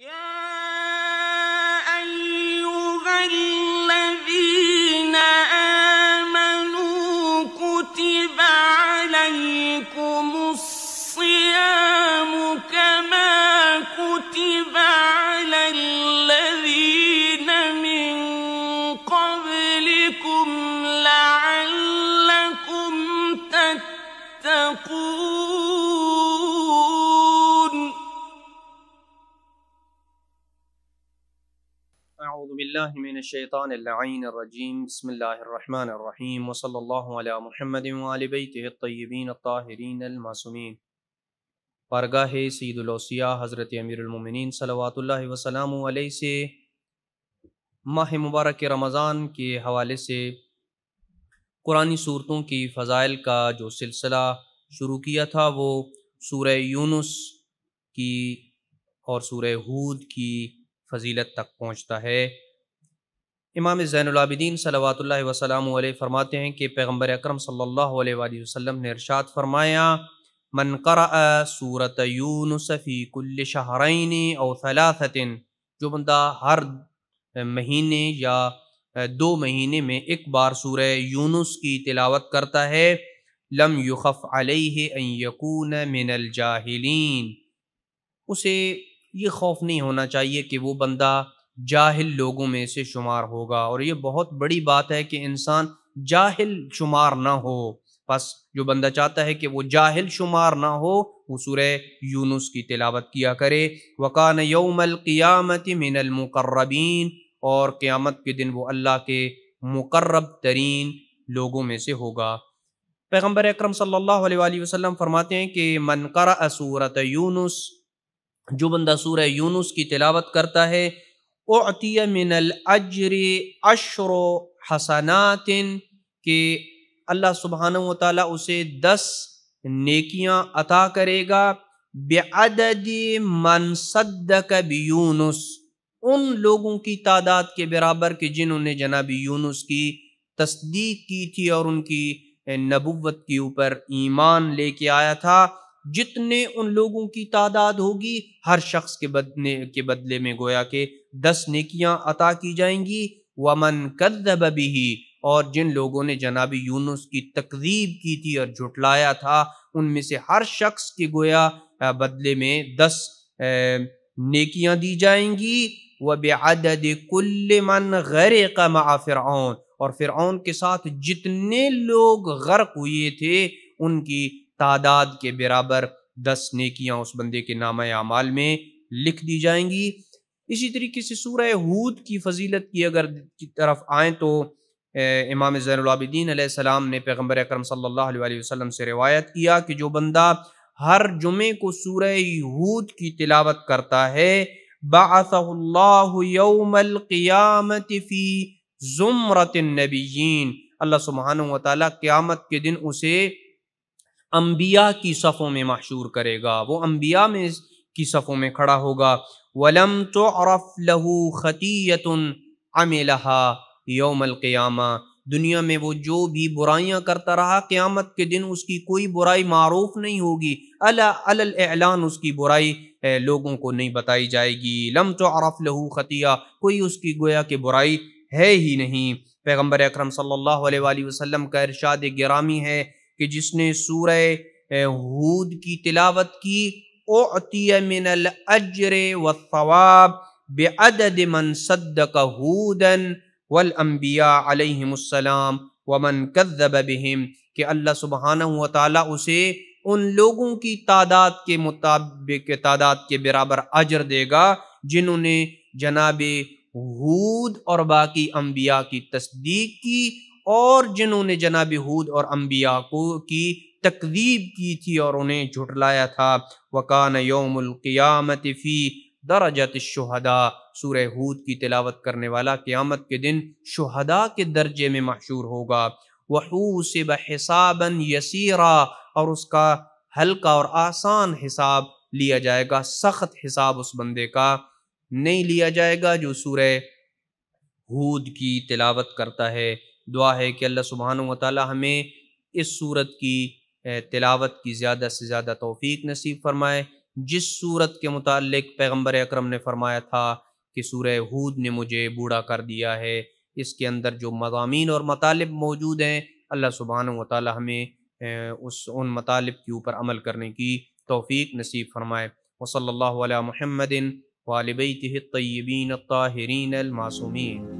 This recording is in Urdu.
يا أيها الذين آمنوا كتب عليكم الصيام كما كتب على الذين من قبلكم لعلكم تتقون. اعوذ باللہ من الشیطان اللعین الرجیم بسم اللہ الرحمن الرحیم وصلی اللہ علی محمد وآل بیتہ الطیبین الطاہرین المعصومین۔ بارگاہ سید الاوصیاء حضرت امیر المومنین صلوات اللہ وسلامہ علیہ سے ماہ مبارک رمضان کے حوالے سے قرآنی صورتوں کی فضائل کا جو سلسلہ شروع کیا تھا وہ سورہ یونس کی اور سورہ ہود کی فضیلت تک پہنچتا ہے۔ امام زین العابدین صلوات اللہ وسلامہ علیہ فرماتے ہیں کہ پیغمبر اکرم صلی اللہ علیہ وآلہ وسلم نے ارشاد فرمایا، من قرأ سورۃ یونس فی کل شہرین او ثلاثۃ، جو بندہ ہر مہینے یا 2 مہینے میں ایک بار سورہ یونس کی تلاوت کرتا ہے، لم یخف علیہ ان یکون من الجاہلین، اسے یہ خوف نہیں ہونا چاہیے کہ وہ بندہ جاہل لوگوں میں سے شمار ہوگا، اور یہ بہت بڑی بات ہے کہ انسان جاہل شمار نہ ہو۔ بس جو بندہ چاہتا ہے کہ وہ جاہل شمار نہ ہو وہ سورہ یونس کی تلاوت کیا کرے۔ وَقَانَ يَوْمَ الْقِيَامَةِ مِنَ الْمُقَرَّبِينَ، اور قیامت کے دن وہ اللہ کے مقرب ترین لوگوں میں سے ہوگا۔ پیغمبر اکرم صلی اللہ علیہ وآلہ وسلم فرماتے ہیں کہ من قرأ سورۃ یونس، جو بندہ سورہ یونس کی تلاوت کرتا ہے، اعطی من الاجر 10 حسنات، کہ اللہ سبحانہ وتعالیٰ اسے 10 نیکیاں عطا کرے گا، بعدد من صدق بیونس، ان لوگوں کی تعداد کے برابر کہ جنہوں نے جناب یونس کی تصدیق کی تھی اور ان کی نبوت کے اوپر ایمان لے کے آیا تھا۔ جتنے ان لوگوں کی تعداد ہوگی ہر شخص کے بدلے میں گویا کہ 10 نیکیاں عطا کی جائیں گی۔ وَمَن كَذَّبَ بِهِ، اور جن لوگوں نے جناب یونس کی تکذیب کی تھی اور جھٹلایا تھا ان میں سے ہر شخص کے گویا بدلے میں 10 نیکیاں دی جائیں گی۔ وَبِعَدَدِ كُلِّ مَنْ غَرِقَ مَعَ فِرْعَوْنَ، اور فرعون کے ساتھ جتنے لوگ غرق ہوئے تھے ان کی تعداد کے برابر 10 نیکیاں اس بندے کے نامہ اعمال میں لکھ دی جائیں گی۔ اسی طریقے سے سورہ ہود کی فضیلت کی اگر کی طرف آئیں تو امام زین العابدین علیہ السلام نے پیغمبر اکرم صلی اللہ علیہ وآلہ وسلم سے روایت کیا کہ جو بندہ ہر جمعے کو سورہ ہود کی تلاوت کرتا ہے، بعثہ اللہ یوم القیامت فی زمرۃ النبیین، اللہ سبحانہ وتعالیٰ قیامت کے دن اسے انبیاء کی صفوں میں محشور کرے گا، وہ انبیاء میں کی صفوں میں کھڑا ہوگا۔ وَلَمْ تُعْرَفْ لَهُ خَطِيَّةٌ عَمِلَهَا يَوْمَ الْقِيَامَةِ، دنیا میں وہ جو بھی برائیاں کرتا رہا قیامت کے دن اس کی کوئی برائی معروف نہیں ہوگی، علی الاعلان اس کی برائی لوگوں کو نہیں بتائی جائے گی۔ لم تعرف لہ خطیہ، کوئی اس کی گویا کہ برائی ہے ہی نہیں۔ پیغمبر اکرم صلی اللہ علیہ وآلہ وسلم کا ارشاد گرامی ہے کہ جس نے سورہ ہود کی تلاوت کی، اعطی من الاجر والثواب بعدد من صدق ہودا والانبیاء علیہم السلام ومن کذب بہم، کہ اللہ سبحانہ وتعالیٰ اسے ان لوگوں کی تعداد کے مطابق تعداد کے برابر اجر دے گا جنہوں نے جناب ہود اور باقی انبیاء کی تصدیق کی اور جنہوں نے جناب ہود اور انبیاء کی تکذیب کی تھی اور انہیں جھٹلایا تھا۔ وَقَانَ يَوْمُ الْقِيَامَةِ فِي دَرَجَةِ الشُّهَدَاء، سورہ ہود کی تلاوت کرنے والا قیامت کے دن شہداء کے درجے میں محشور ہوگا۔ وَحُوسِبَ حِسَابًا يَسِيرًا، اور اس کا ہلکا اور آسان حساب لیا جائے گا، سخت حساب اس بندے کا نہیں لیا جائے گا جو سورہ ہود کی تلاوت کرتا ہے۔ دعا ہے کہ اللہ سبحانہ وتعالی ہمیں اس سورت کی تلاوت کی زیادہ سے زیادہ توفیق نصیب فرمائے۔ جس صورت کے متعلق پیغمبر اکرم نے فرمایا تھا کہ سورہ ہود نے مجھے بوڑھا کر دیا ہے، اس کے اندر جو مضامین اور مطالب موجود ہیں، اللہ سبحانہ و تعالی ہمیں ان مطالب کے اوپر عمل کرنے کی توفیق نصیب فرمائے۔ وصلی اللہ علی محمد وآل بیتہ الطیبین الطاہرین المعصومین۔